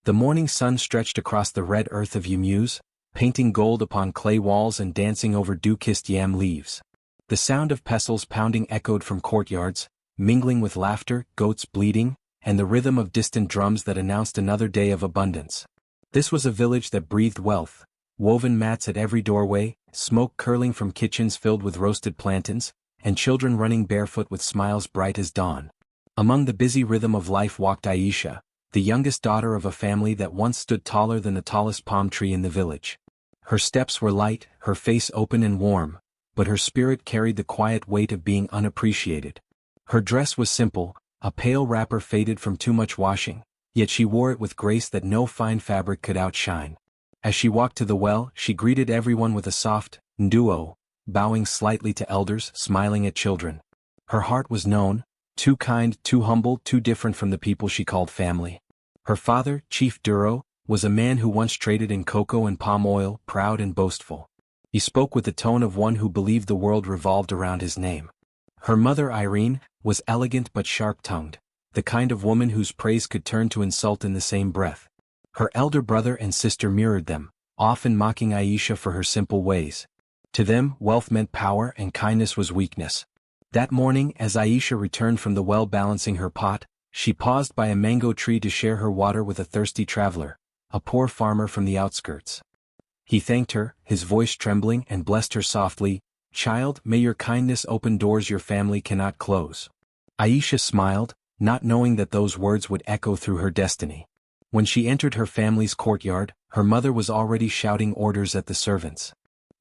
The morning sun stretched across the red earth of Yumuz, painting gold upon clay walls and dancing over dew-kissed yam leaves. The sound of pestles pounding echoed from courtyards, mingling with laughter, goats bleating, and the rhythm of distant drums that announced another day of abundance. This was a village that breathed wealth, woven mats at every doorway, smoke curling from kitchens filled with roasted plantains, and children running barefoot with smiles bright as dawn. Among the busy rhythm of life walked Aisha, the youngest daughter of a family that once stood taller than the tallest palm tree in the village. Her steps were light, her face open and warm, but her spirit carried the quiet weight of being unappreciated. Her dress was simple, a pale wrapper faded from too much washing, yet she wore it with grace that no fine fabric could outshine. As she walked to the well, she greeted everyone with a soft nduo, bowing slightly to elders, smiling at children. Her heart was known, too kind, too humble, too different from the people she called family. Her father, Chief Duro, was a man who once traded in cocoa and palm oil, proud and boastful. He spoke with the tone of one who believed the world revolved around his name. Her mother, Irene, was elegant but sharp-tongued, the kind of woman whose praise could turn to insult in the same breath. Her elder brother and sister mirrored them, often mocking Aisha for her simple ways. To them, wealth meant power and kindness was weakness. That morning, as Aisha returned from the well balancing her pot, she paused by a mango tree to share her water with a thirsty traveler, a poor farmer from the outskirts. He thanked her, his voice trembling, and blessed her softly, "Child, may your kindness open doors your family cannot close." Aisha smiled, not knowing that those words would echo through her destiny. When she entered her family's courtyard, her mother was already shouting orders at the servants.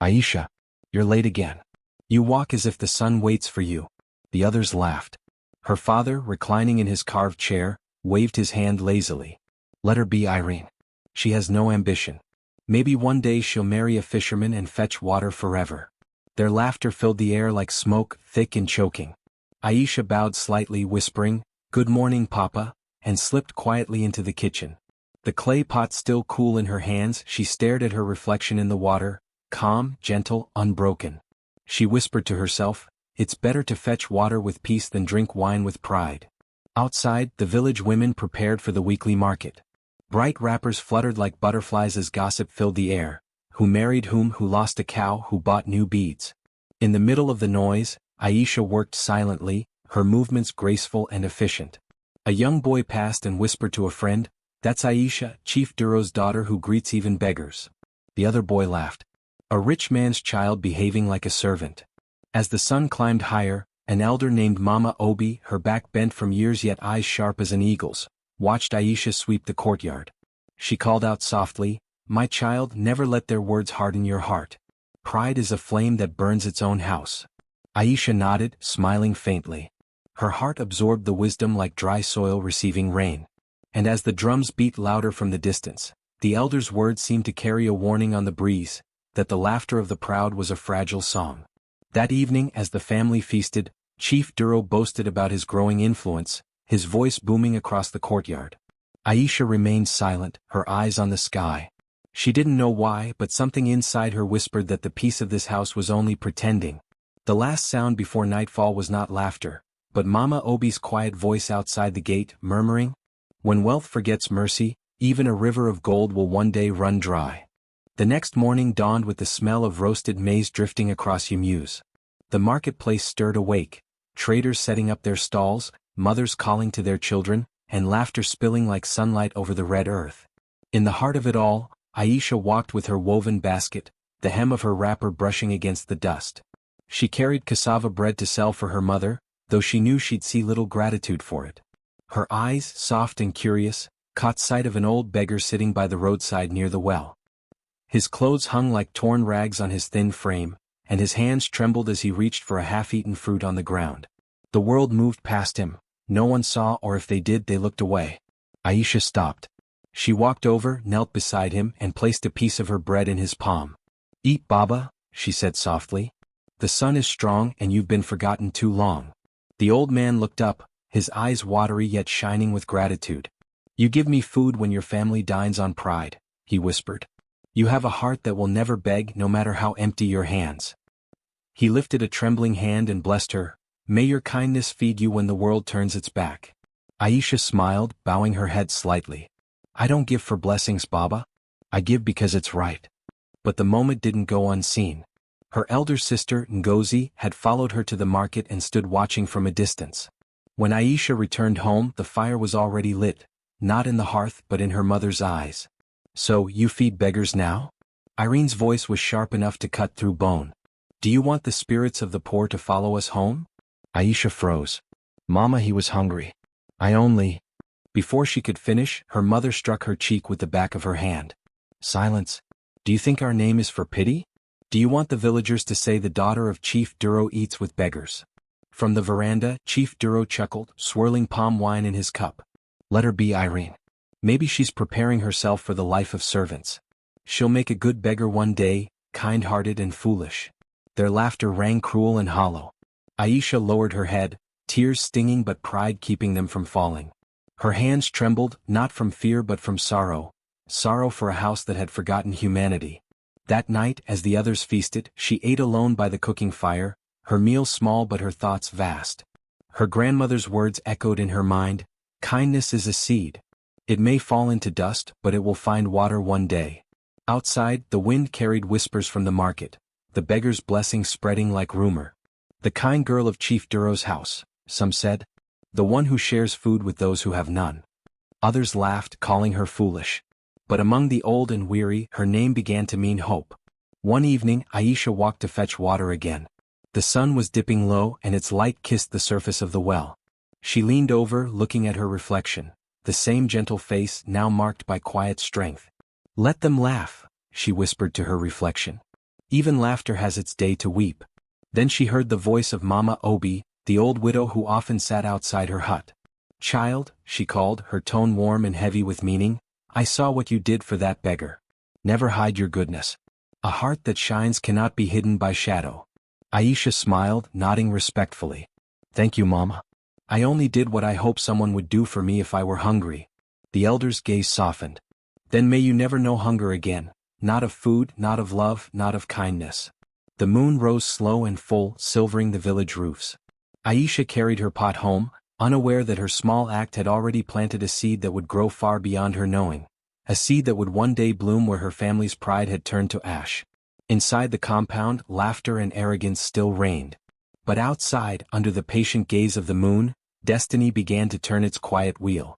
"Aisha, you're late again. You walk as if the sun waits for you." The others laughed. Her father, reclining in his carved chair, waved his hand lazily. "Let her be, Irene. She has no ambition. Maybe one day she'll marry a fisherman and fetch water forever." Their laughter filled the air like smoke, thick and choking. Aisha bowed slightly, whispering, "Good morning, Papa," and slipped quietly into the kitchen. The clay pot still cool in her hands, she stared at her reflection in the water, calm, gentle, unbroken. She whispered to herself, "It's better to fetch water with peace than drink wine with pride." Outside, the village women prepared for the weekly market. Bright wrappers fluttered like butterflies as gossip filled the air. Who married whom, who lost a cow, who bought new beads. In the middle of the noise, Aisha worked silently, her movements graceful and efficient. A young boy passed and whispered to a friend, "That's Aisha, Chief Duro's daughter who greets even beggars." The other boy laughed. A rich man's child behaving like a servant. As the sun climbed higher, an elder named Mama Obi, her back bent from years yet eyes sharp as an eagle's, watched Aisha sweep the courtyard. She called out softly, "My child, never let their words harden your heart. Pride is a flame that burns its own house." Aisha nodded, smiling faintly. Her heart absorbed the wisdom like dry soil receiving rain. And as the drums beat louder from the distance, the elder's words seemed to carry a warning on the breeze, that the laughter of the proud was a fragile song. That evening, as the family feasted, Chief Duro boasted about his growing influence, his voice booming across the courtyard. Aisha remained silent, her eyes on the sky. She didn't know why, but something inside her whispered that the peace of this house was only pretending. The last sound before nightfall was not laughter, but Mama Obi's quiet voice outside the gate, murmuring, "When wealth forgets mercy, even a river of gold will one day run dry." The next morning dawned with the smell of roasted maize drifting across Yumuz. The marketplace stirred awake, traders setting up their stalls, mothers calling to their children, and laughter spilling like sunlight over the red earth. In the heart of it all, Aisha walked with her woven basket, the hem of her wrapper brushing against the dust. She carried cassava bread to sell for her mother, though she knew she'd see little gratitude for it. Her eyes, soft and curious, caught sight of an old beggar sitting by the roadside near the well. His clothes hung like torn rags on his thin frame, and his hands trembled as he reached for a half-eaten fruit on the ground. The world moved past him. No one saw, or if they did, they looked away. Aisha stopped. She walked over, knelt beside him, and placed a piece of her bread in his palm. "Eat, Baba," she said softly. "The sun is strong and you've been forgotten too long." The old man looked up, his eyes watery yet shining with gratitude. "You give me food when your family dines on pride," he whispered. "You have a heart that will never beg no matter how empty your hands." He lifted a trembling hand and blessed her. "May your kindness feed you when the world turns its back." Aisha smiled, bowing her head slightly. I don't give for blessings, Baba. I give because it's right. But the moment didn't go unseen. Her elder sister, Ngozi, had followed her to the market and stood watching from a distance. When Aisha returned home, the fire was already lit, not in the hearth but in her mother's eyes. So, you feed beggars now? Irene's voice was sharp enough to cut through bone. Do you want the spirits of the poor to follow us home? Aisha froze. Mama, he was hungry. I only... Before she could finish, her mother struck her cheek with the back of her hand. Silence. Do you think our name is for pity? Do you want the villagers to say the daughter of Chief Duro eats with beggars? From the veranda, Chief Duro chuckled, swirling palm wine in his cup. Let her be, Irene. Maybe she's preparing herself for the life of servants. She'll make a good beggar one day, kind-hearted and foolish. Their laughter rang cruel and hollow. Aisha lowered her head, tears stinging but pride keeping them from falling. Her hands trembled, not from fear but from sorrow. Sorrow for a house that had forgotten humanity. That night, as the others feasted, she ate alone by the cooking fire, her meal small but her thoughts vast. Her grandmother's words echoed in her mind, kindness is a seed. It may fall into dust, but it will find water one day. Outside, the wind carried whispers from the market, the beggar's blessing spreading like rumor. The kind girl of Chief Duro's house, some said. The one who shares food with those who have none. Others laughed, calling her foolish. But among the old and weary, her name began to mean hope. One evening, Aisha walked to fetch water again. The sun was dipping low and its light kissed the surface of the well. She leaned over, looking at her reflection, the same gentle face now marked by quiet strength. Let them laugh, she whispered to her reflection. Even laughter has its day to weep. Then she heard the voice of Mama Obi, the old widow who often sat outside her hut. Child, she called, her tone warm and heavy with meaning, I saw what you did for that beggar. Never hide your goodness. A heart that shines cannot be hidden by shadow. Aisha smiled, nodding respectfully. Thank you, Mama. I only did what I hoped someone would do for me if I were hungry. The elder's gaze softened. Then may you never know hunger again, not of food, not of love, not of kindness. The moon rose slow and full, silvering the village roofs. Aisha carried her pot home, unaware that her small act had already planted a seed that would grow far beyond her knowing, a seed that would one day bloom where her family's pride had turned to ash. Inside the compound, laughter and arrogance still reigned. But outside, under the patient gaze of the moon, destiny began to turn its quiet wheel.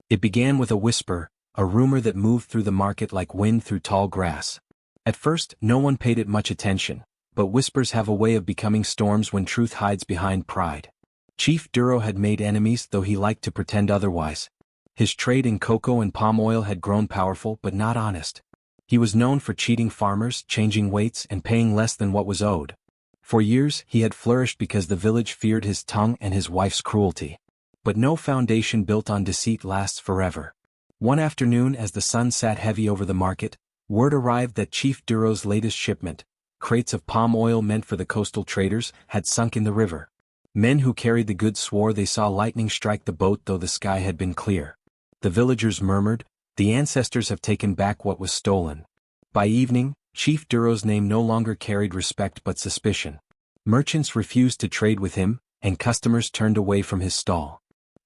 It began with a whisper, a rumor that moved through the market like wind through tall grass. At first, no one paid it much attention, but whispers have a way of becoming storms when truth hides behind pride. Chief Duro had made enemies, though he liked to pretend otherwise. His trade in cocoa and palm oil had grown powerful but not honest. He was known for cheating farmers, changing weights, and paying less than what was owed. For years, he had flourished because the village feared his tongue and his wife's cruelty. But no foundation built on deceit lasts forever. One afternoon, as the sun sat heavy over the market, word arrived that Chief Duro's latest shipment, crates of palm oil meant for the coastal traders, had sunk in the river. Men who carried the goods swore they saw lightning strike the boat though the sky had been clear. The villagers murmured, the ancestors have taken back what was stolen. By evening, Chief Duro's name no longer carried respect but suspicion. Merchants refused to trade with him, and customers turned away from his stall.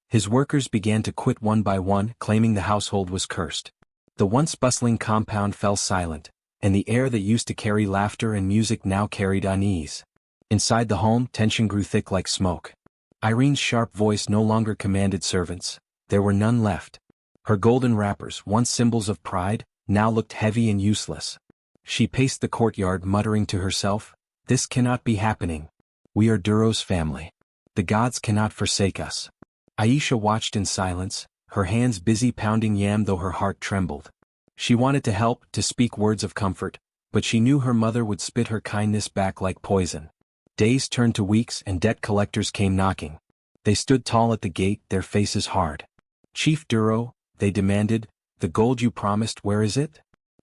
His workers began to quit one by one, claiming the household was cursed. The once bustling compound fell silent, and the air that used to carry laughter and music now carried unease. Inside the home, tension grew thick like smoke. Irene's sharp voice no longer commanded servants. There were none left. Her golden wrappers, once symbols of pride, now looked heavy and useless. She paced the courtyard muttering to herself, this cannot be happening. We are Duro's family. The gods cannot forsake us. Aisha watched in silence, her hands busy pounding yam though her heart trembled. She wanted to help, to speak words of comfort, but she knew her mother would spit her kindness back like poison. Days turned to weeks and debt collectors came knocking. They stood tall at the gate, their faces hard. Chief Duro, they demanded, the gold you promised, where is it?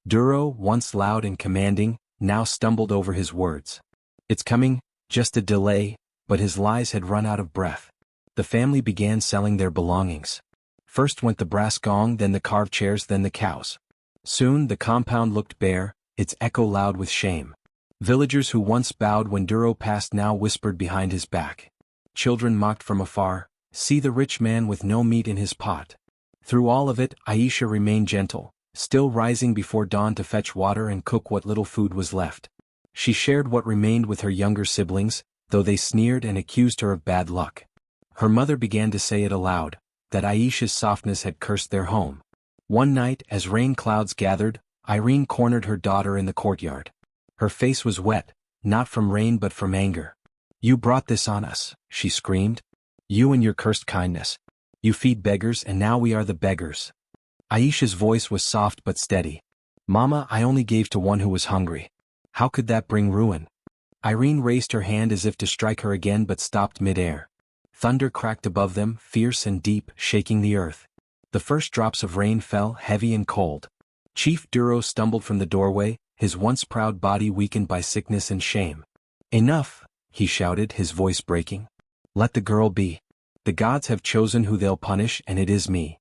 Duro, once loud and commanding, now stumbled over his words. It's coming, just a delay, but his lies had run out of breath. The family began selling their belongings. First went the brass gong, then the carved chairs, then the cows. Soon the compound looked bare, its echo loud with shame. Villagers who once bowed when Duro passed now whispered behind his back. Children mocked from afar, see the rich man with no meat in his pot. Through all of it, Aisha remained gentle, still rising before dawn to fetch water and cook what little food was left. She shared what remained with her younger siblings, though they sneered and accused her of bad luck. Her mother began to say it aloud, that Aisha's softness had cursed their home. One night, as rain clouds gathered, Irene cornered her daughter in the courtyard. Her face was wet, not from rain but from anger. "You brought this on us," she screamed. "You and your cursed kindness. You feed beggars and now we are the beggars." Aisha's voice was soft but steady. "Mama, I only gave to one who was hungry. How could that bring ruin?" Irene raised her hand as if to strike her again but stopped mid-air. Thunder cracked above them, fierce and deep, shaking the earth. The first drops of rain fell, heavy and cold. Chief Duro stumbled from the doorway, his once proud body weakened by sickness and shame. "Enough," he shouted, his voice breaking. "Let the girl be. The gods have chosen who they'll punish and it is me."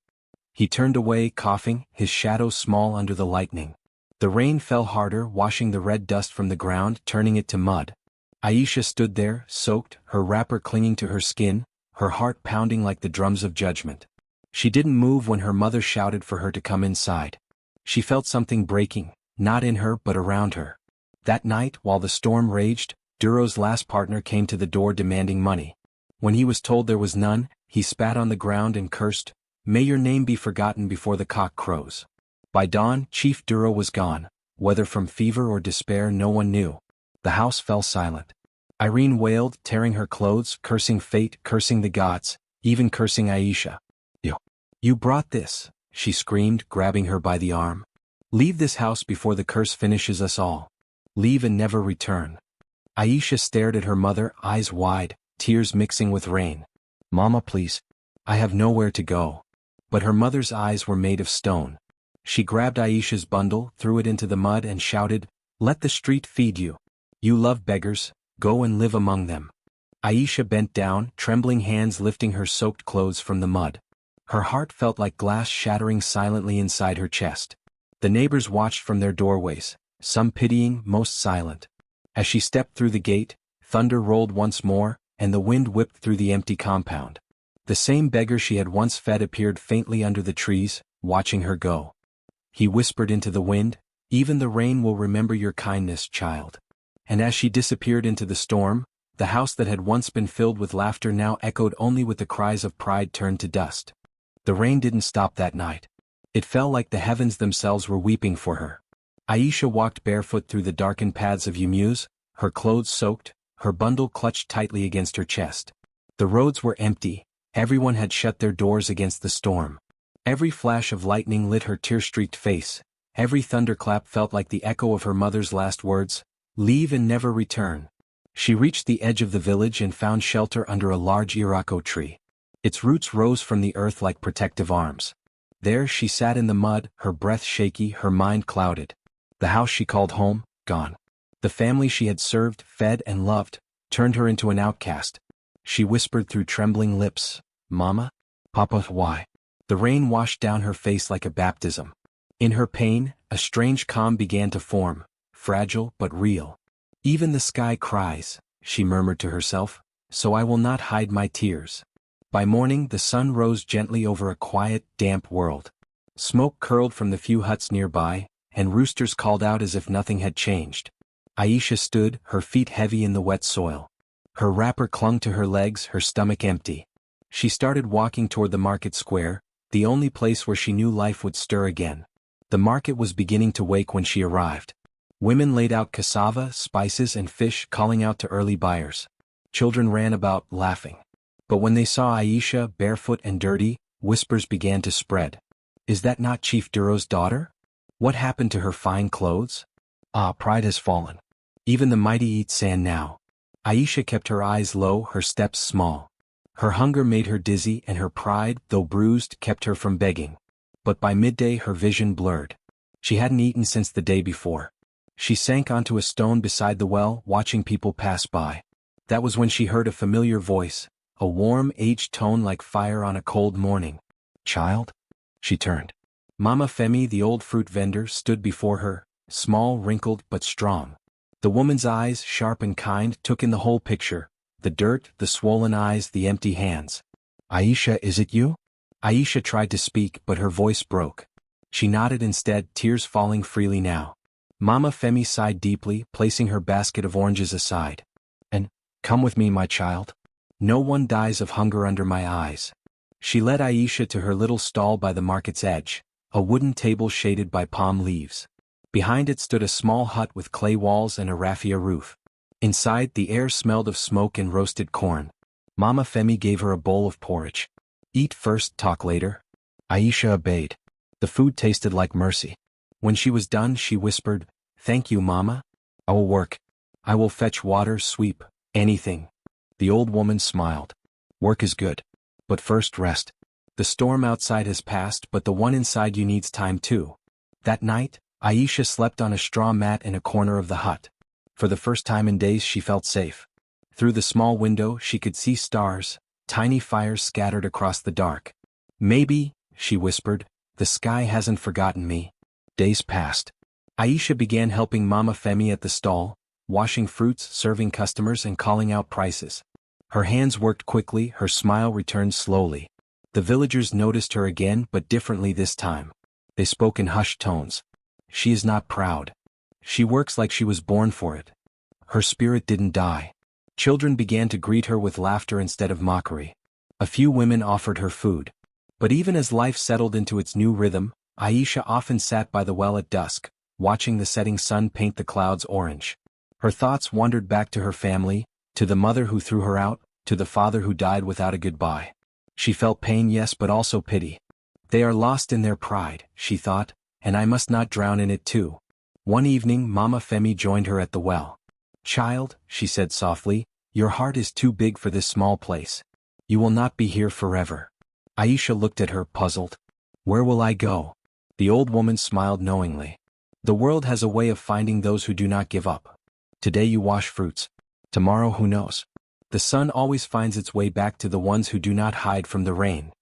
He turned away, coughing, his shadow small under the lightning. The rain fell harder, washing the red dust from the ground, turning it to mud. Aisha stood there, soaked, her wrapper clinging to her skin, her heart pounding like the drums of judgment. She didn't move when her mother shouted for her to come inside. She felt something breaking, not in her but around her. That night, while the storm raged, Duro's last partner came to the door demanding money. When he was told there was none, he spat on the ground and cursed, "May your name be forgotten before the cock crows." By dawn, Chief Duro was gone. Whether from fever or despair no one knew. The house fell silent. Irene wailed, tearing her clothes, cursing fate, cursing the gods, even cursing Aisha. You brought this," she screamed, grabbing her by the arm. "Leave this house before the curse finishes us all. Leave and never return." Aisha stared at her mother, eyes wide, tears mixing with rain. "Mama, please. I have nowhere to go." But her mother's eyes were made of stone. She grabbed Aisha's bundle, threw it into the mud and shouted, "Let the street feed you. You love beggars, go and live among them." Aisha bent down, trembling hands lifting her soaked clothes from the mud. Her heart felt like glass shattering silently inside her chest. The neighbors watched from their doorways, some pitying, most silent. As she stepped through the gate, thunder rolled once more, and the wind whipped through the empty compound. The same beggar she had once fed appeared faintly under the trees, watching her go. He whispered into the wind, "Even the rain will remember your kindness, child." And as she disappeared into the storm, the house that had once been filled with laughter now echoed only with the cries of pride turned to dust. The rain didn't stop that night. It fell like the heavens themselves were weeping for her. Aisha walked barefoot through the darkened paths of Yumuz, her clothes soaked, her bundle clutched tightly against her chest. The roads were empty, everyone had shut their doors against the storm. Every flash of lightning lit her tear-streaked face, every thunderclap felt like the echo of her mother's last words, "Leave and never return." She reached the edge of the village and found shelter under a large irako tree. Its roots rose from the earth like protective arms. There she sat in the mud, her breath shaky, her mind clouded. The house she called home, gone. The family she had served, fed, and loved, turned her into an outcast. She whispered through trembling lips, "Mama? Papa, why?" The rain washed down her face like a baptism. In her pain, a strange calm began to form, fragile but real. "Even the sky cries," she murmured to herself, "so I will not hide my tears." By morning the sun rose gently over a quiet, damp world. Smoke curled from the few huts nearby, and roosters called out as if nothing had changed. Aisha stood, her feet heavy in the wet soil. Her wrapper clung to her legs, her stomach empty. She started walking toward the market square, the only place where she knew life would stir again. The market was beginning to wake when she arrived. Women laid out cassava, spices and fish, calling out to early buyers. Children ran about, laughing. But when they saw Aisha, barefoot and dirty, whispers began to spread. "Is that not Chief Duro's daughter? What happened to her fine clothes? Ah, pride has fallen. Even the mighty eat sand now." Aisha kept her eyes low, her steps small. Her hunger made her dizzy and her pride, though bruised, kept her from begging. But by midday her vision blurred. She hadn't eaten since the day before. She sank onto a stone beside the well, watching people pass by. That was when she heard a familiar voice, a warm, aged tone like fire on a cold morning. "Child?" She turned. Mama Femi, the old fruit vendor, stood before her, small, wrinkled, but strong. The woman's eyes, sharp and kind, took in the whole picture, the dirt, the swollen eyes, the empty hands. "Aisha, is it you?" Aisha tried to speak but her voice broke. She nodded instead, tears falling freely now. Mama Femi sighed deeply, placing her basket of oranges aside. And, come with me, my child. No one dies of hunger under my eyes. She led Aisha to her little stall by the market's edge, a wooden table shaded by palm leaves. Behind it stood a small hut with clay walls and a raffia roof. Inside, the air smelled of smoke and roasted corn. Mama Femi gave her a bowl of porridge. Eat first, talk later. Aisha obeyed. The food tasted like mercy. When she was done, she whispered, "Thank you, Mama. I will work. I will fetch water, sweep, anything." The old woman smiled. "Work is good. But first rest. The storm outside has passed, but the one inside you needs time too." That night, Aisha slept on a straw mat in a corner of the hut. For the first time in days she felt safe. Through the small window she could see stars, tiny fires scattered across the dark. "Maybe," she whispered, "the sky hasn't forgotten me." Days passed. Aisha began helping Mama Femi at the stall, washing fruits, serving customers and calling out prices. Her hands worked quickly, her smile returned slowly. The villagers noticed her again, but differently this time. They spoke in hushed tones. "She is not proud. She works like she was born for it. Her spirit didn't die." Children began to greet her with laughter instead of mockery. A few women offered her food. But even as life settled into its new rhythm, Aisha often sat by the well at dusk, watching the setting sun paint the clouds orange. Her thoughts wandered back to her family, to the mother who threw her out, to the father who died without a goodbye. She felt pain, yes, but also pity. They are lost in their pride, she thought, and I must not drown in it too. One evening Mama Femi joined her at the well. "Child," she said softly, "your heart is too big for this small place. You will not be here forever." Aisha looked at her, puzzled. "Where will I go?" The old woman smiled knowingly. "The world has a way of finding those who do not give up. Today you wash fruits. Tomorrow who knows? The sun always finds its way back to the ones who do not hide from the rain."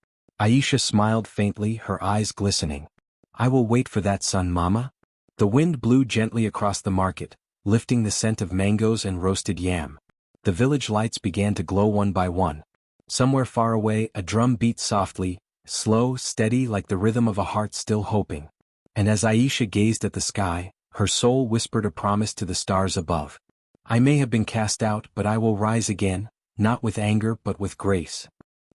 Aisha smiled faintly, her eyes glistening. "I will wait for that sun, Mama." The wind blew gently across the market, lifting the scent of mangoes and roasted yam. The village lights began to glow one by one. Somewhere far away a drum beat softly, slow, steady, like the rhythm of a heart still hoping. And as Aisha gazed at the sky, her soul whispered a promise to the stars above. "I may have been cast out, but I will rise again, not with anger but with grace."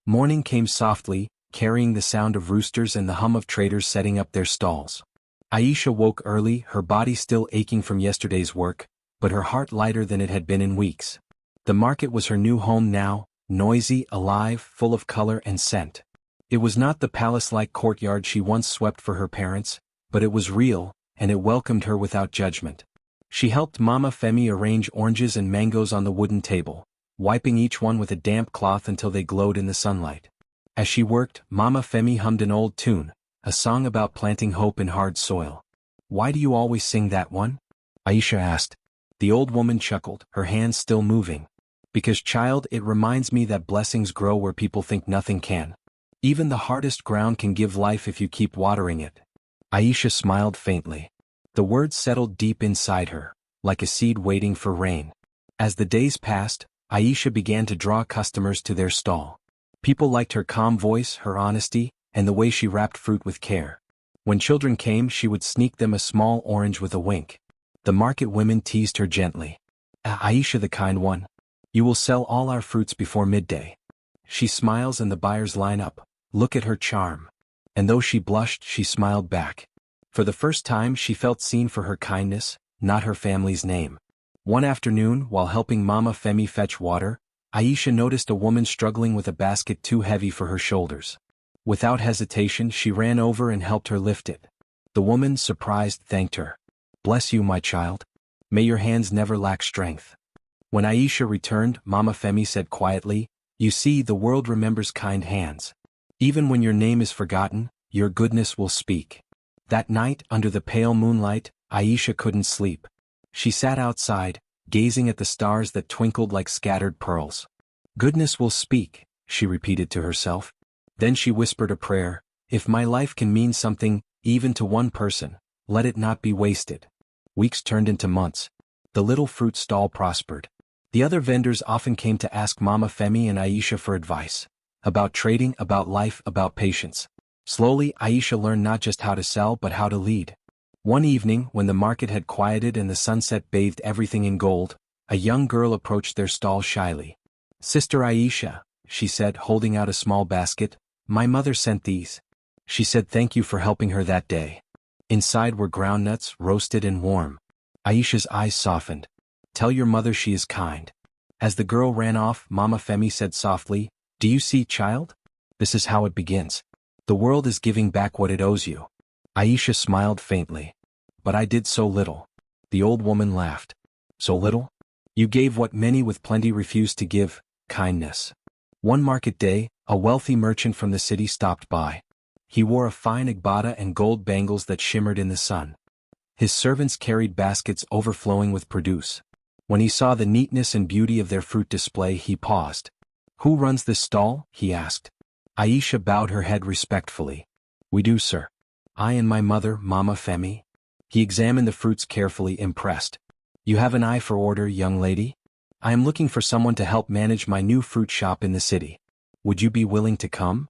Morning came softly, carrying the sound of roosters and the hum of traders setting up their stalls. Aisha woke early, her body still aching from yesterday's work, but her heart lighter than it had been in weeks. The market was her new home now, noisy, alive, full of color and scent. It was not the palace-like courtyard she once swept for her parents, but it was real, and it welcomed her without judgment. She helped Mama Femi arrange oranges and mangoes on the wooden table, wiping each one with a damp cloth until they glowed in the sunlight. As she worked, Mama Femi hummed an old tune, a song about planting hope in hard soil. "Why do you always sing that one?" Aisha asked. The old woman chuckled, her hands still moving. "Because, child, it reminds me that blessings grow where people think nothing can. Even the hardest ground can give life if you keep watering it." Aisha smiled faintly. The words settled deep inside her, like a seed waiting for rain. As the days passed, Aisha began to draw customers to their stall. People liked her calm voice, her honesty, and the way she wrapped fruit with care. When children came, she would sneak them a small orange with a wink. The market women teased her gently. "Aisha, the kind one. You will sell all our fruits before midday." She smiles and the buyers line up. Look at her charm. And though she blushed, she smiled back. For the first time she felt seen for her kindness, not her family's name. One afternoon, while helping Mama Femi fetch water, Aisha noticed a woman struggling with a basket too heavy for her shoulders. Without hesitation, she ran over and helped her lift it. The woman, surprised, thanked her. "Bless you, my child. May your hands never lack strength." When Aisha returned, Mama Femi said quietly, "You see, the world remembers kind hands. Even when your name is forgotten, your goodness will speak." That night, under the pale moonlight, Aisha couldn't sleep. She sat outside, gazing at the stars that twinkled like scattered pearls. "Goodness will speak," she repeated to herself. Then she whispered a prayer, "If my life can mean something, even to one person, let it not be wasted." Weeks turned into months. The little fruit stall prospered. The other vendors often came to ask Mama Femi and Aisha for advice. about trading, about life, about patience. Slowly, Aisha learned not just how to sell but how to lead. One evening, when the market had quieted and the sunset bathed everything in gold, a young girl approached their stall shyly. "Sister Aisha," she said, holding out a small basket, "my mother sent these." She said thank you for helping her that day. Inside were groundnuts, roasted and warm. Aisha's eyes softened. "Tell your mother she is kind." As the girl ran off, Mama Femi said softly, "Do you see, child? This is how it begins. The world is giving back what it owes you." Aisha smiled faintly. "But I did so little." The old woman laughed. "So little? You gave what many with plenty refused to give, kindness." One market day, a wealthy merchant from the city stopped by. He wore a fine agbada and gold bangles that shimmered in the sun. His servants carried baskets overflowing with produce. When he saw the neatness and beauty of their fruit display, he paused. "Who runs this stall?" he asked. Aisha bowed her head respectfully. "We do, sir. I and my mother, Mama Femi." He examined the fruits carefully, impressed. "You have an eye for order, young lady? I am looking for someone to help manage my new fruit shop in the city. Would you be willing to come?"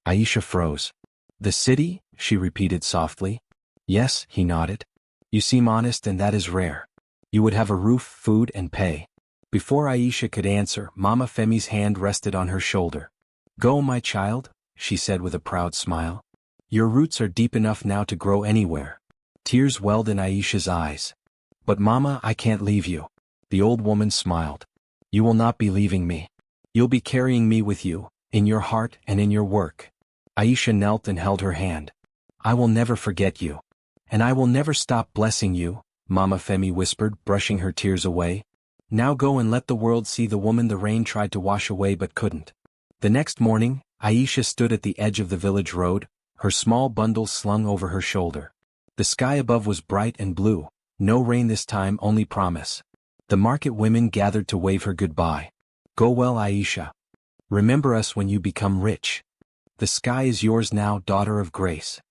Aisha froze. "The city?" she repeated softly. "Yes," he nodded. "You seem honest, and that is rare. You would have a roof, food, and pay." Before Aisha could answer, Mama Femi's hand rested on her shoulder. "Go, my child," she said with a proud smile. "Your roots are deep enough now to grow anywhere." Tears welled in Aisha's eyes. "But Mama, I can't leave you." The old woman smiled. "You will not be leaving me. You'll be carrying me with you, in your heart and in your work." Aisha knelt and held her hand. "I will never forget you. And I will never stop blessing you," Mama Femi whispered, brushing her tears away. "Now go and let the world see the woman the rain tried to wash away but couldn't." The next morning, Aisha stood at the edge of the village road, her small bundle slung over her shoulder. The sky above was bright and blue, no rain this time, only promise. The market women gathered to wave her goodbye. "Go well, Aisha. Remember us when you become rich. The sky is yours now, daughter of grace."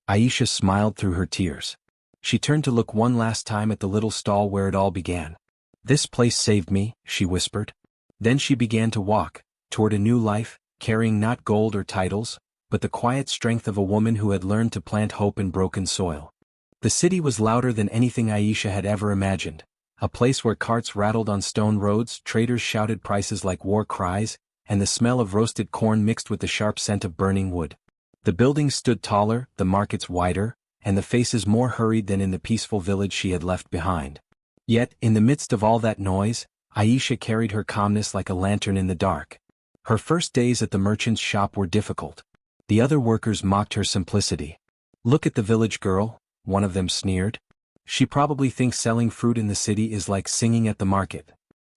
Aisha smiled through her tears. She turned to look one last time at the little stall where it all began. "This place saved me," she whispered. Then she began to walk, toward a new life, carrying not gold or titles, but the quiet strength of a woman who had learned to plant hope in broken soil. The city was louder than anything Aisha had ever imagined, a place where carts rattled on stone roads, traders shouted prices like war cries, and the smell of roasted corn mixed with the sharp scent of burning wood. The buildings stood taller, the markets wider, and the faces more hurried than in the peaceful village she had left behind. Yet, in the midst of all that noise, Aisha carried her calmness like a lantern in the dark. Her first days at the merchant's shop were difficult. The other workers mocked her simplicity. "Look at the village girl," one of them sneered. "She probably thinks selling fruit in the city is like singing at the market."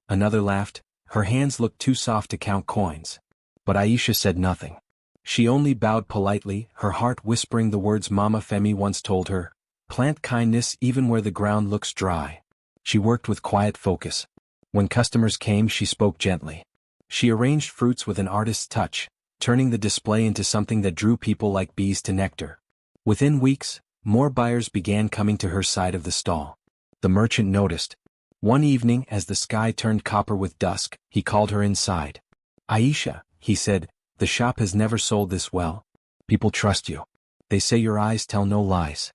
Another laughed, "Her hands look too soft to count coins." But Aisha said nothing. She only bowed politely, her heart whispering the words Mama Femi once told her, "Plant kindness even where the ground looks dry." She worked with quiet focus. When customers came, she spoke gently. She arranged fruits with an artist's touch, turning the display into something that drew people like bees to nectar. Within weeks, more buyers began coming to her side of the stall. The merchant noticed. One evening, as the sky turned copper with dusk, he called her inside. "Aisha," he said, "the shop has never sold this well. People trust you. They say your eyes tell no lies."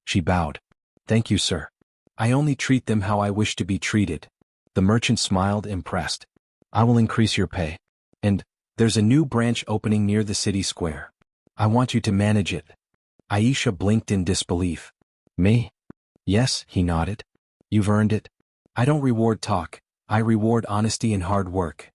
She bowed. "Thank you, sir. I only treat them how I wish to be treated." The merchant smiled, impressed. "I will increase your pay. And there's a new branch opening near the city square. I want you to manage it." Aisha blinked in disbelief. "Me?" "Yes," he nodded. "You've earned it. I don't reward talk, I reward honesty and hard work."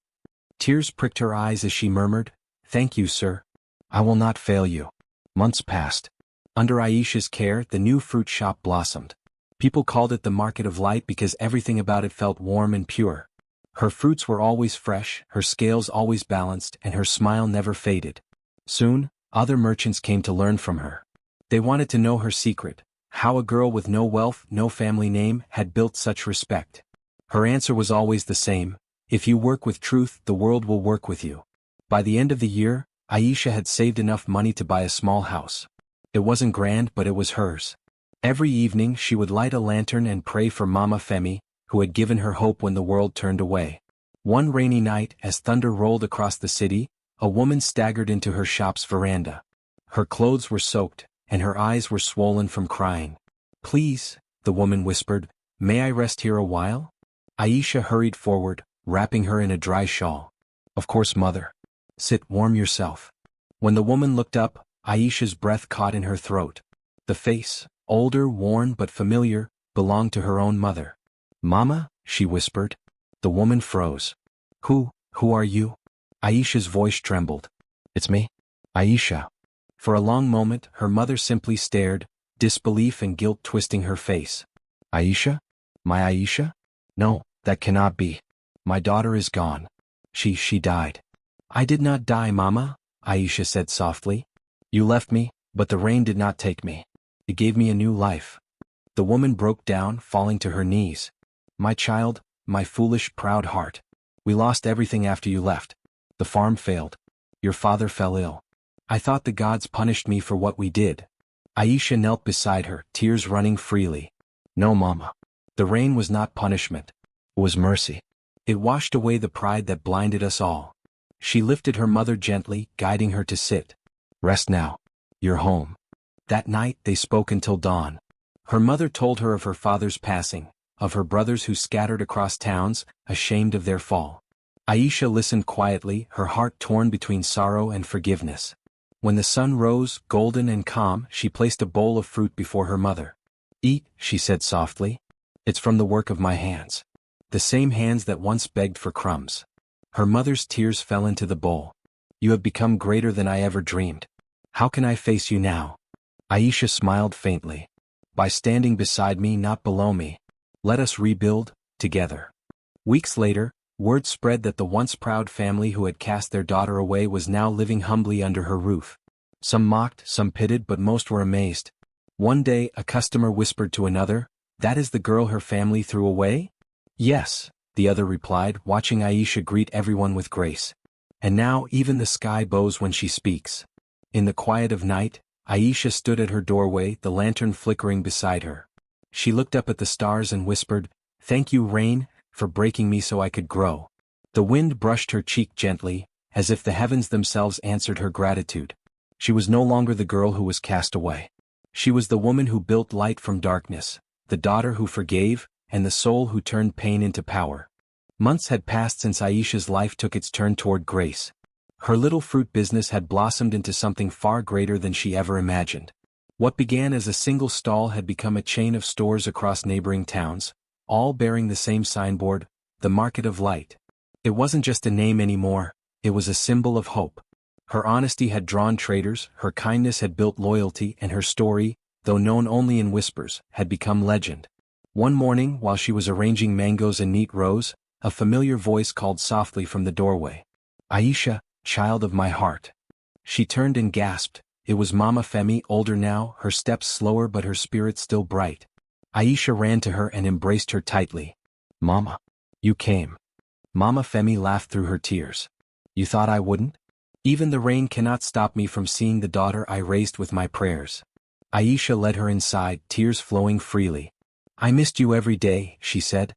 Tears pricked her eyes as she murmured, "Thank you, sir. I will not fail you." Months passed. Under Aisha's care, the new fruit shop blossomed. People called it the Market of Light because everything about it felt warm and pure. Her fruits were always fresh, her scales always balanced, and her smile never faded. Soon, other merchants came to learn from her. They wanted to know her secret, how a girl with no wealth, no family name, had built such respect. Her answer was always the same: if you work with truth, the world will work with you. By the end of the year, Aisha had saved enough money to buy a small house. It wasn't grand, but it was hers. Every evening she would light a lantern and pray for Mama Femi, who had given her hope when the world turned away. One rainy night, as thunder rolled across the city, A woman staggered into her shop's veranda. Her clothes were soaked, and her eyes were swollen from crying. "Please," the woman whispered, "may I rest here a while?" Aisha hurried forward, wrapping her in a dry shawl. "Of course, mother. Sit, warm yourself." When the woman looked up, Aisha's breath caught in her throat. The face, older, worn but familiar, belonged to her own mother. "Mama?" she whispered. The woman froze. Who are you?" Aisha's voice trembled. "It's me, Aisha." For a long moment, her mother simply stared, disbelief and guilt twisting her face. "Aisha? My Aisha? No, that cannot be. My daughter is gone. She died." "I did not die, Mama," Aisha said softly. "You left me, but the rain did not take me. It gave me a new life." The woman broke down, falling to her knees. "My child, my foolish, proud heart. We lost everything after you left. The farm failed. Your father fell ill. I thought the gods punished me for what we did." Aisha knelt beside her, tears running freely. "No, Mama. The rain was not punishment. It was mercy. It washed away the pride that blinded us all." She lifted her mother gently, guiding her to sit. "Rest now. You're home." That night they spoke until dawn. Her mother told her of her father's passing, of her brothers who scattered across towns, ashamed of their fall. Aisha listened quietly, her heart torn between sorrow and forgiveness. When the sun rose, golden and calm, she placed a bowl of fruit before her mother. "Eat," she said softly. "It's from the work of my hands. The same hands that once begged for crumbs." Her mother's tears fell into the bowl. "You have become greater than I ever dreamed. How can I face you now?" Aisha smiled faintly. "By standing beside me, not below me. Let us rebuild, together." Weeks later, word spread that the once proud family who had cast their daughter away was now living humbly under her roof. Some mocked, some pitied, but most were amazed. One day, a customer whispered to another, "That is the girl her family threw away?" "Yes," the other replied, watching Aisha greet everyone with grace. "And now even the sky bows when she speaks." In the quiet of night, Aisha stood at her doorway, the lantern flickering beside her. She looked up at the stars and whispered, "Thank you, rain, for breaking me so I could grow." The wind brushed her cheek gently, as if the heavens themselves answered her gratitude. She was no longer the girl who was cast away. She was the woman who built light from darkness, the daughter who forgave, and the soul who turned pain into power. Months had passed since Aisha's life took its turn toward grace. Her little fruit business had blossomed into something far greater than she ever imagined. What began as a single stall had become a chain of stores across neighboring towns, all bearing the same signboard, the Market of Light. It wasn't just a name anymore, it was a symbol of hope. Her honesty had drawn traders, her kindness had built loyalty, and her story, though known only in whispers, had become legend. One morning, while she was arranging mangoes in neat rows, a familiar voice called softly from the doorway. "Aisha, child of my heart." She turned and gasped. It was Mama Femi, older now, her steps slower but her spirit still bright. Aisha ran to her and embraced her tightly. "Mama, you came." Mama Femi laughed through her tears. "You thought I wouldn't? Even the rain cannot stop me from seeing the daughter I raised with my prayers." Aisha led her inside, tears flowing freely. "I missed you every day," she said.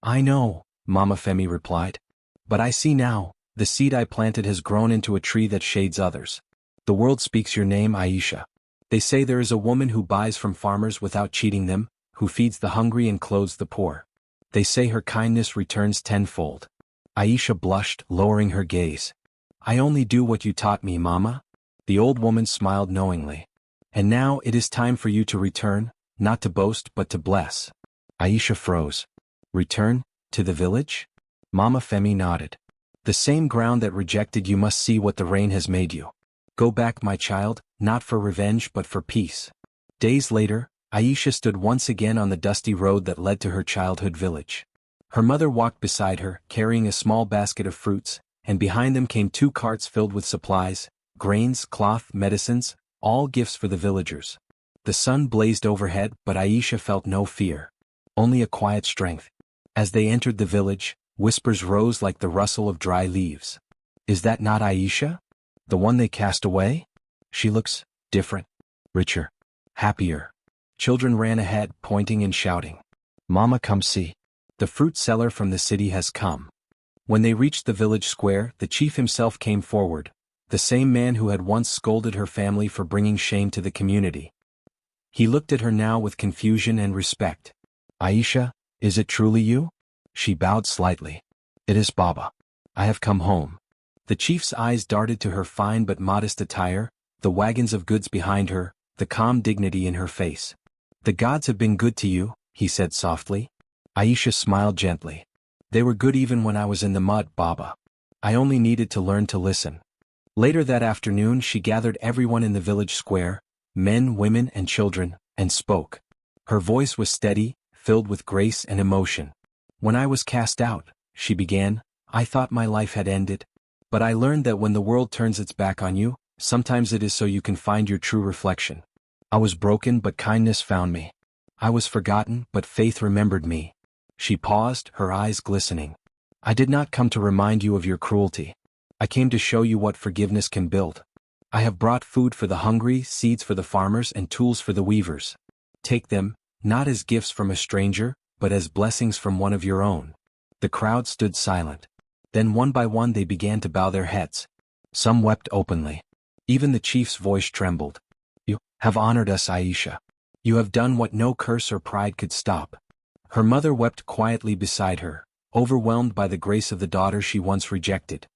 "I know," Mama Femi replied. "But I see now, the seed I planted has grown into a tree that shades others. The world speaks your name, Aisha. They say there is a woman who buys from farmers without cheating them, who feeds the hungry and clothes the poor. They say her kindness returns tenfold." Aisha blushed, lowering her gaze. "I only do what you taught me, Mama." The old woman smiled knowingly. "And now it is time for you to return, not to boast but to bless." Aisha froze. "Return? To the village?" Mama Femi nodded. "The same ground that rejected you must see what the rain has made you. Go back, my child, not for revenge but for peace." Days later, Aisha stood once again on the dusty road that led to her childhood village. Her mother walked beside her, carrying a small basket of fruits, and behind them came 2 carts filled with supplies, grains, cloth, medicines, all gifts for the villagers. The sun blazed overhead, but Aisha felt no fear. Only a quiet strength. As they entered the village, whispers rose like the rustle of dry leaves. "Is that not Aisha? The one they cast away? She looks different, richer, happier." Children ran ahead, pointing and shouting. "Mama, come see. The fruit seller from the city has come." When they reached the village square, the chief himself came forward, the same man who had once scolded her family for bringing shame to the community. He looked at her now with confusion and respect. "Aisha, is it truly you?" She bowed slightly. "It is Baba. I have come home." The chief's eyes darted to her fine but modest attire, the wagons of goods behind her, the calm dignity in her face. "The gods have been good to you," he said softly. Aisha smiled gently. "They were good even when I was in the mud, Baba. I only needed to learn to listen." Later that afternoon she gathered everyone in the village square, men, women, and children, and spoke. Her voice was steady, filled with grace and emotion. "When I was cast out," she began, "I thought my life had ended. But I learned that when the world turns its back on you, sometimes it is so you can find your true reflection. I was broken but kindness found me. I was forgotten but faith remembered me." She paused, her eyes glistening. "I did not come to remind you of your cruelty. I came to show you what forgiveness can build. I have brought food for the hungry, seeds for the farmers, and tools for the weavers. Take them, not as gifts from a stranger, but as blessings from one of your own." The crowd stood silent. Then one by one they began to bow their heads. Some wept openly. Even the chief's voice trembled. "You have honored us, Aisha. You have done what no curse or pride could stop." Her mother wept quietly beside her, overwhelmed by the grace of the daughter she once rejected.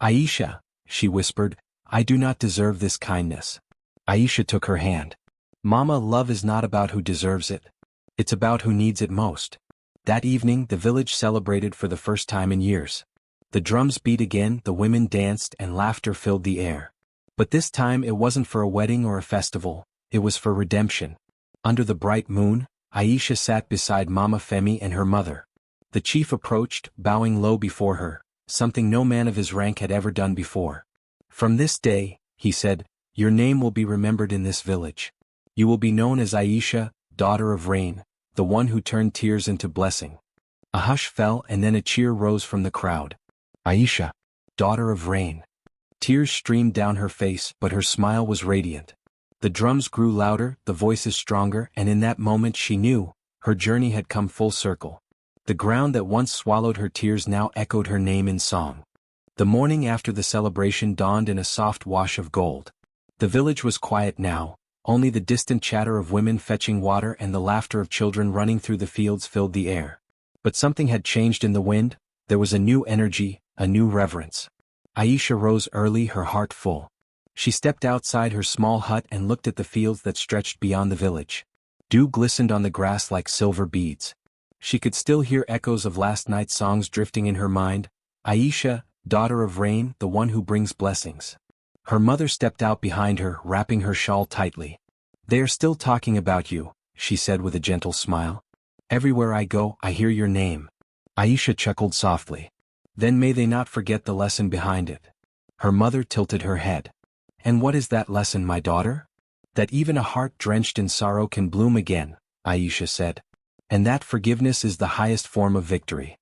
"Aisha," she whispered, "I do not deserve this kindness." Aisha took her hand. "Mama, love is not about who deserves it. It's about who needs it most." That evening the village celebrated for the first time in years. The drums beat again, the women danced, and laughter filled the air. But this time it wasn't for a wedding or a festival, it was for redemption. Under the bright moon, Aisha sat beside Mama Femi and her mother. The chief approached, bowing low before her, something no man of his rank had ever done before. "From this day," he said, "your name will be remembered in this village. You will be known as Aisha, daughter of rain, the one who turned tears into blessing." A hush fell and then a cheer rose from the crowd. "Aisha, daughter of rain." Tears streamed down her face, but her smile was radiant. The drums grew louder, the voices stronger, and in that moment she knew, her journey had come full circle. The ground that once swallowed her tears now echoed her name in song. The morning after the celebration dawned in a soft wash of gold. The village was quiet now, only the distant chatter of women fetching water and the laughter of children running through the fields filled the air. But something had changed in the wind, there was a new energy, a new reverence. Aisha rose early, her heart full. She stepped outside her small hut and looked at the fields that stretched beyond the village. Dew glistened on the grass like silver beads. She could still hear echoes of last night's songs drifting in her mind. "Aisha, daughter of rain, the one who brings blessings." Her mother stepped out behind her, wrapping her shawl tightly. "They are still talking about you," she said with a gentle smile. "Everywhere I go, I hear your name." Aisha chuckled softly. "Then may they not forget the lesson behind it." Her mother tilted her head. "And what is that lesson, my daughter?" "That even a heart drenched in sorrow can bloom again," Aisha said. "And that forgiveness is the highest form of victory."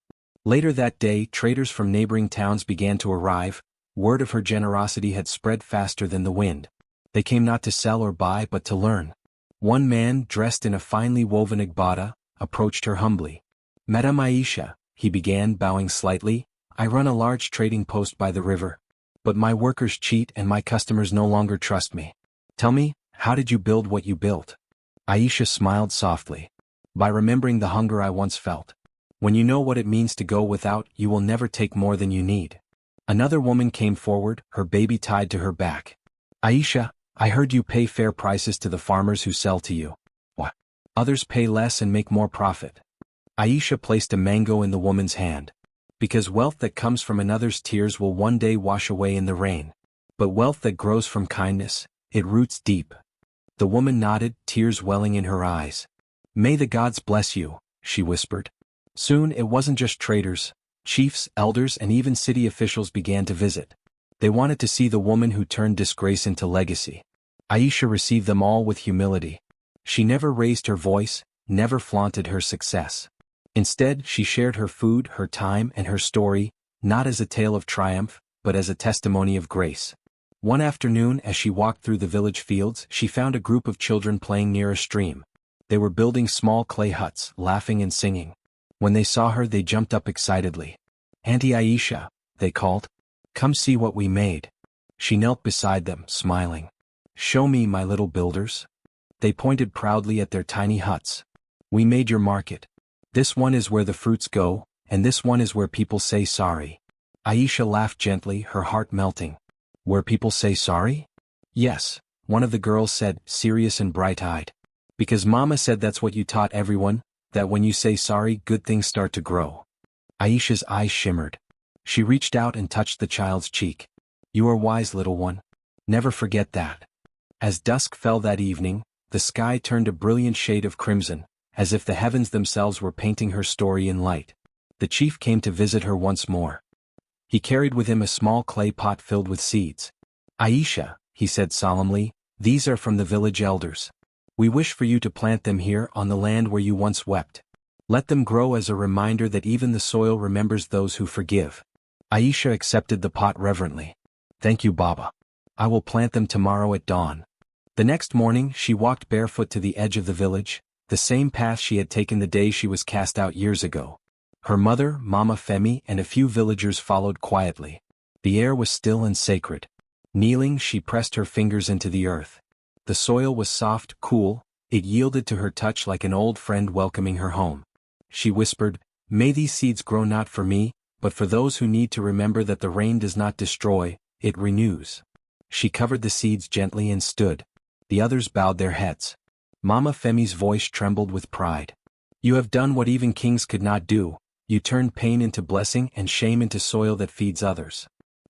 Later that day, traders from neighboring towns began to arrive. Word of her generosity had spread faster than the wind. They came not to sell or buy but to learn. One man, dressed in a finely woven agbada, approached her humbly. "Madame Aisha," he began, bowing slightly, "I run a large trading post by the river. But my workers cheat and my customers no longer trust me. Tell me, how did you build what you built?" Aisha smiled softly. "By remembering the hunger I once felt. When you know what it means to go without, you will never take more than you need." Another woman came forward, her baby tied to her back. "Aisha, I heard you pay fair prices to the farmers who sell to you. What? Others pay less and make more profit." Aisha placed a mango in the woman's hand. "Because wealth that comes from another's tears will one day wash away in the rain. But wealth that grows from kindness, it roots deep." The woman nodded, tears welling in her eyes. "May the gods bless you," she whispered. Soon it wasn't just traders. Chiefs, elders, and even city officials began to visit. They wanted to see the woman who turned disgrace into legacy. Aisha received them all with humility. She never raised her voice, never flaunted her success. Instead, she shared her food, her time, and her story, not as a tale of triumph, but as a testimony of grace. One afternoon, as she walked through the village fields, she found a group of children playing near a stream. They were building small clay huts, laughing and singing. When they saw her, they jumped up excitedly. "Auntie Aisha," they called. "Come see what we made." She knelt beside them, smiling. "Show me, my little builders." They pointed proudly at their tiny huts. "We made your market. This one is where the fruits go, and this one is where people say sorry." Aisha laughed gently, her heart melting. "Where people say sorry?" "Yes," one of the girls said, serious and bright-eyed. "Because Mama said that's what you taught everyone, that when you say sorry, good things start to grow." Aisha's eyes shimmered. She reached out and touched the child's cheek. "You are wise, little one. Never forget that." As dusk fell that evening, the sky turned a brilliant shade of crimson, as if the heavens themselves were painting her story in light. The chief came to visit her once more. He carried with him a small clay pot filled with seeds. "Aisha," he said solemnly, "these are from the village elders. We wish for you to plant them here on the land where you once wept. Let them grow as a reminder that even the soil remembers those who forgive." Aisha accepted the pot reverently. "Thank you, Baba. I will plant them tomorrow at dawn." The next morning she walked barefoot to the edge of the village, the same path she had taken the day she was cast out years ago. Her mother, Mama Femi, and a few villagers followed quietly. The air was still and sacred. Kneeling, she pressed her fingers into the earth. The soil was soft, cool, it yielded to her touch like an old friend welcoming her home. She whispered, "May these seeds grow not for me, but for those who need to remember that the rain does not destroy, it renews." She covered the seeds gently and stood. The others bowed their heads. Mama Femi's voice trembled with pride. "You have done what even kings could not do. You turned pain into blessing and shame into soil that feeds others."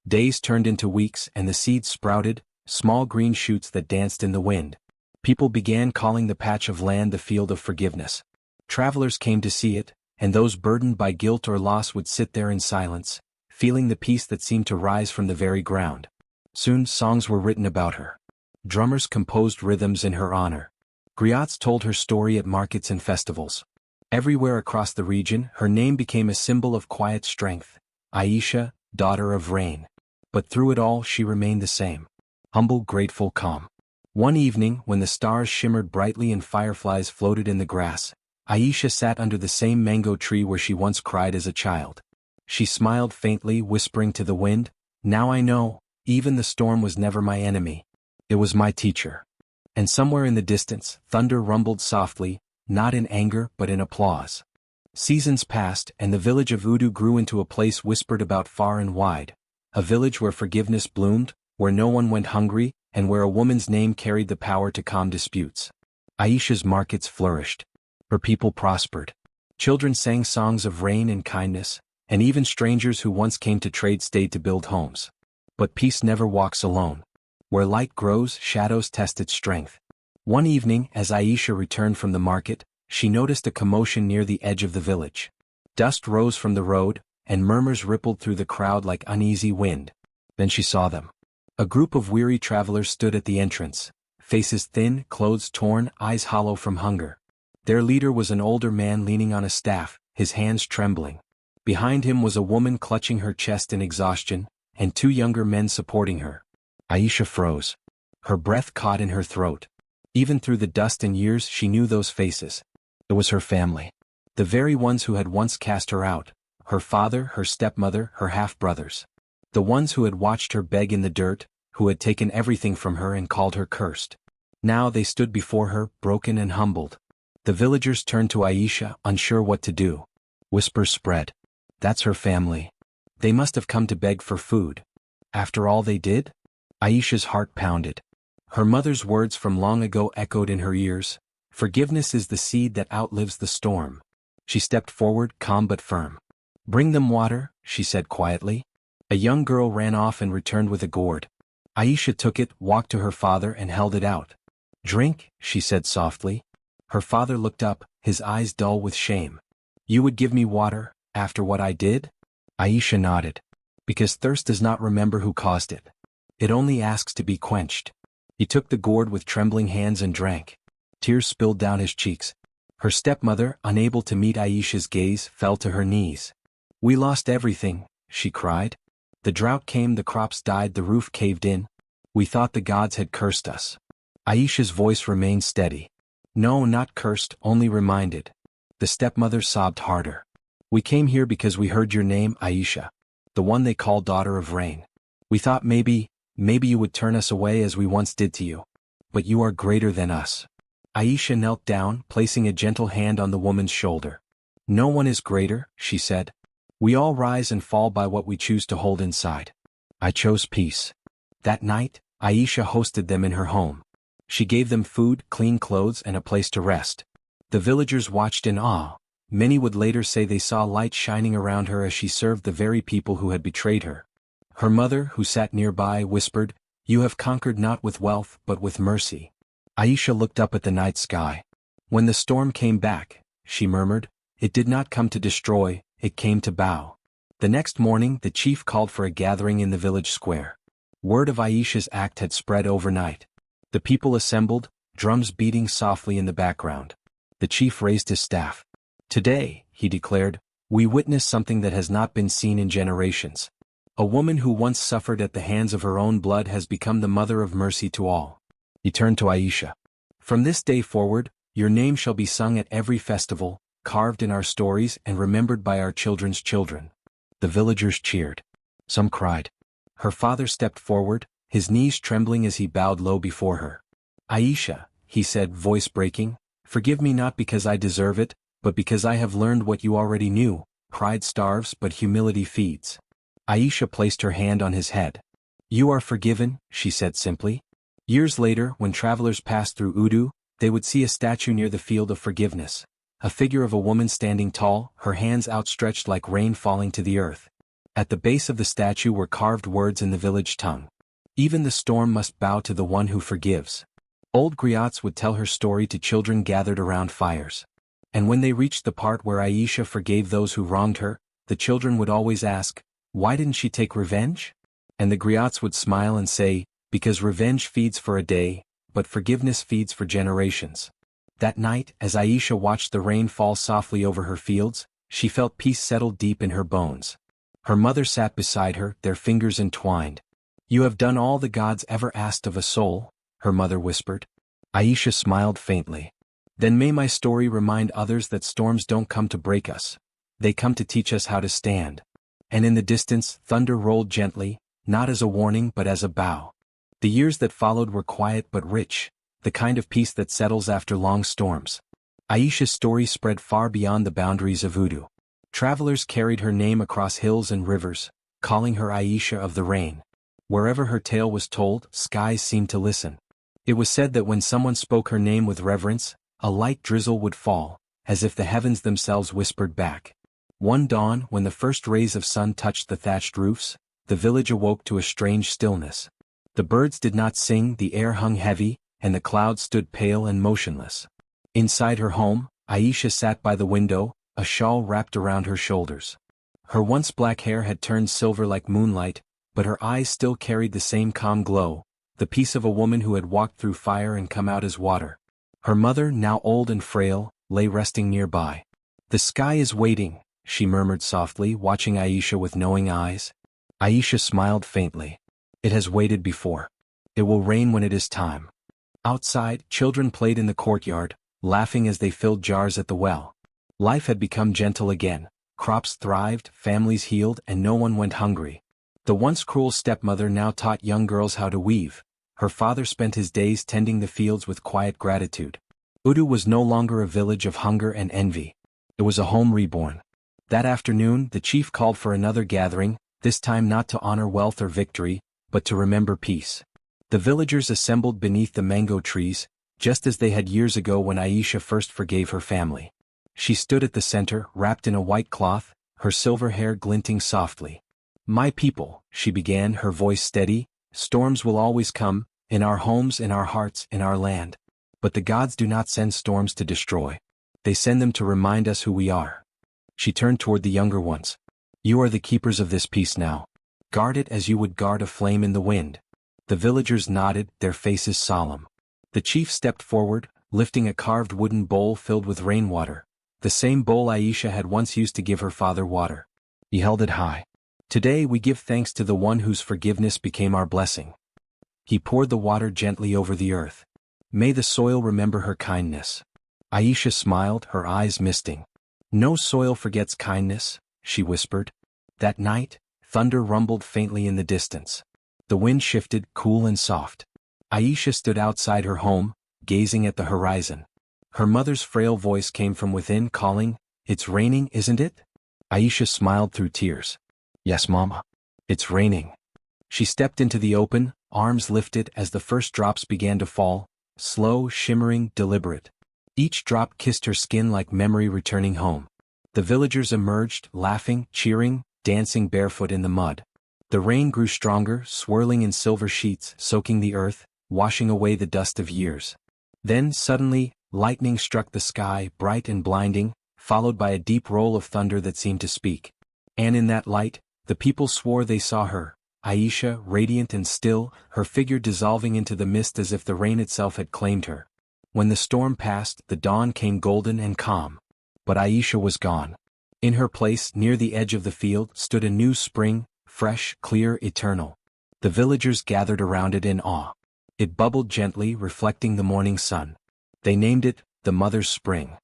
Days turned into weeks and the seeds sprouted, small green shoots that danced in the wind. People began calling the patch of land the field of forgiveness. Travelers came to see it, and those burdened by guilt or loss would sit there in silence, feeling the peace that seemed to rise from the very ground. Soon songs were written about her. Drummers composed rhythms in her honor. Griots told her story at markets and festivals. Everywhere across the region, her name became a symbol of quiet strength. Aisha, daughter of rain. But through it all she remained the same. Humble, grateful, calm. One evening, when the stars shimmered brightly and fireflies floated in the grass, Aisha sat under the same mango tree where she once cried as a child. She smiled faintly, whispering to the wind, "Now I know, even the storm was never my enemy. It was my teacher." And somewhere in the distance, thunder rumbled softly, not in anger but in applause. Seasons passed, and the village of Udu grew into a place whispered about far and wide, a village where forgiveness bloomed, where no one went hungry, and where a woman's name carried the power to calm disputes. Aisha's markets flourished. Her people prospered. Children sang songs of rain and kindness, and even strangers who once came to trade stayed to build homes. But peace never walks alone. Where light grows, shadows test its strength. One evening, as Aisha returned from the market, she noticed a commotion near the edge of the village. Dust rose from the road, and murmurs rippled through the crowd like uneasy wind. Then she saw them. A group of weary travelers stood at the entrance, faces thin, clothes torn, eyes hollow from hunger. Their leader was an older man leaning on a staff, his hands trembling. Behind him was a woman clutching her chest in exhaustion, and two younger men supporting her. Aisha froze. Her breath caught in her throat. Even through the dust and years she knew those faces. It was her family. The very ones who had once cast her out. Her father, her stepmother, her half-brothers. The ones who had watched her beg in the dirt, who had taken everything from her and called her cursed. Now they stood before her, broken and humbled. The villagers turned to Aisha, unsure what to do. Whispers spread. "That's her family. They must have come to beg for food. After all they did?" Aisha's heart pounded. Her mother's words from long ago echoed in her ears. Forgiveness is the seed that outlives the storm. She stepped forward, calm but firm. "Bring them water," she said quietly. A young girl ran off and returned with a gourd. Aisha took it, walked to her father and held it out. "Drink," she said softly. Her father looked up, his eyes dull with shame. "You would give me water, after what I did?" Aisha nodded. "Because thirst does not remember who caused it. It only asks to be quenched." He took the gourd with trembling hands and drank. Tears spilled down his cheeks. Her stepmother, unable to meet Aisha's gaze, fell to her knees. "We lost everything," she cried. "The drought came, the crops died, the roof caved in. We thought the gods had cursed us." Aisha's voice remained steady. "No, not cursed, only reminded." The stepmother sobbed harder. "We came here because we heard your name, Aisha. The one they call daughter of rain. We thought maybe, maybe you would turn us away as we once did to you. But you are greater than us. Aisha knelt down, placing a gentle hand on the woman's shoulder. No one is greater, she said. We all rise and fall by what we choose to hold inside. I chose peace. That night, Aisha hosted them in her home. She gave them food, clean clothes, and a place to rest. The villagers watched in awe. Many would later say they saw light shining around her as she served the very people who had betrayed her. Her mother, who sat nearby, whispered, "You have conquered not with wealth but with mercy." Aisha looked up at the night sky. When the storm came back, she murmured, "It did not come to destroy, it came to bow." The next morning the chief called for a gathering in the village square. Word of Aisha's act had spread overnight. The people assembled, drums beating softly in the background. The chief raised his staff. "Today," he declared, "we witness something that has not been seen in generations. A woman who once suffered at the hands of her own blood has become the mother of mercy to all." He turned to Aisha. "From this day forward, your name shall be sung at every festival, carved in our stories and remembered by our children's children." The villagers cheered. Some cried. Her father stepped forward, his knees trembling as he bowed low before her. "Aisha," he said, voice breaking, "forgive me not because I deserve it, but because I have learned what you already knew, pride starves but humility feeds." Aisha placed her hand on his head. "You are forgiven," she said simply. Years later, when travelers passed through Udu, they would see a statue near the field of forgiveness, a figure of a woman standing tall, her hands outstretched like rain falling to the earth. At the base of the statue were carved words in the village tongue. "Even the storm must bow to the one who forgives." Old griots would tell her story to children gathered around fires. And when they reached the part where Aisha forgave those who wronged her, the children would always ask, "Why didn't she take revenge?" And the griots would smile and say, "Because revenge feeds for a day, but forgiveness feeds for generations." That night, as Aisha watched the rain fall softly over her fields, she felt peace settle deep in her bones. Her mother sat beside her, their fingers entwined. "You have done all the gods ever asked of a soul," her mother whispered. Aisha smiled faintly. "Then may my story remind others that storms don't come to break us. They come to teach us how to stand." And in the distance, thunder rolled gently, not as a warning but as a bow. The years that followed were quiet but rich, the kind of peace that settles after long storms. Aisha's story spread far beyond the boundaries of Udu. Travelers carried her name across hills and rivers, calling her Aisha of the rain. Wherever her tale was told, skies seemed to listen. It was said that when someone spoke her name with reverence, a light drizzle would fall, as if the heavens themselves whispered back. One dawn, when the first rays of sun touched the thatched roofs, the village awoke to a strange stillness. The birds did not sing, the air hung heavy, and the clouds stood pale and motionless. Inside her home, Aisha sat by the window, a shawl wrapped around her shoulders. Her once black hair had turned silver like moonlight, but her eyes still carried the same calm glow, the peace of a woman who had walked through fire and come out as water. Her mother, now old and frail, lay resting nearby. "The sky is waiting," she murmured softly, watching Aisha with knowing eyes. Aisha smiled faintly. "It has waited before. It will rain when it is time." Outside, children played in the courtyard, laughing as they filled jars at the well. Life had become gentle again, crops thrived, families healed, and no one went hungry. The once cruel stepmother now taught young girls how to weave. Her father spent his days tending the fields with quiet gratitude. Udu was no longer a village of hunger and envy. It was a home reborn. That afternoon, the chief called for another gathering, this time not to honor wealth or victory, but to remember peace. The villagers assembled beneath the mango trees, just as they had years ago when Aisha first forgave her family. She stood at the center, wrapped in a white cloth, her silver hair glinting softly. "My people," she began, her voice steady, "storms will always come, in our homes, in our hearts, in our land. But the gods do not send storms to destroy. They send them to remind us who we are." She turned toward the younger ones. "You are the keepers of this peace now. Guard it as you would guard a flame in the wind." The villagers nodded, their faces solemn. The chief stepped forward, lifting a carved wooden bowl filled with rainwater, the same bowl Aisha had once used to give her father water. He held it high. "Today we give thanks to the one whose forgiveness became our blessing." He poured the water gently over the earth. "May the soil remember her kindness." Aisha smiled, her eyes misting. "No soil forgets kindness," she whispered. That night, thunder rumbled faintly in the distance. The wind shifted, cool and soft. Aisha stood outside her home, gazing at the horizon. Her mother's frail voice came from within, calling, "It's raining, isn't it?" Aisha smiled through tears. "Yes, Mama. It's raining." She stepped into the open, arms lifted as the first drops began to fall, slow, shimmering, deliberate. Each drop kissed her skin like memory returning home. The villagers emerged, laughing, cheering, dancing barefoot in the mud. The rain grew stronger, swirling in silver sheets, soaking the earth, washing away the dust of years. Then, suddenly, lightning struck the sky, bright and blinding, followed by a deep roll of thunder that seemed to speak. And in that light, the people swore they saw her, Aisha, radiant and still, her figure dissolving into the mist as if the rain itself had claimed her. When the storm passed, the dawn came golden and calm. But Aisha was gone. In her place, near the edge of the field, stood a new spring, fresh, clear, eternal. The villagers gathered around it in awe. It bubbled gently, reflecting the morning sun. They named it, the Mother's Spring.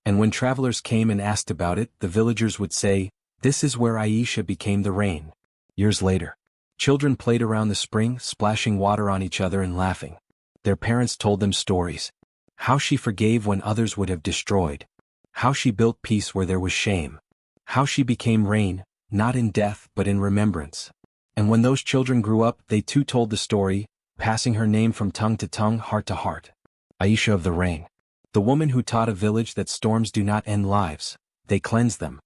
And when travelers came and asked about it, the villagers would say, "This is where Aisha became the rain." Years later, children played around the spring, splashing water on each other and laughing. Their parents told them stories. How she forgave when others would have destroyed. How she built peace where there was shame. How she became rain, not in death but in remembrance. And when those children grew up, they too told the story, passing her name from tongue to tongue, heart to heart. Aisha of the Rain. The woman who taught a village that storms do not end lives, they cleanse them.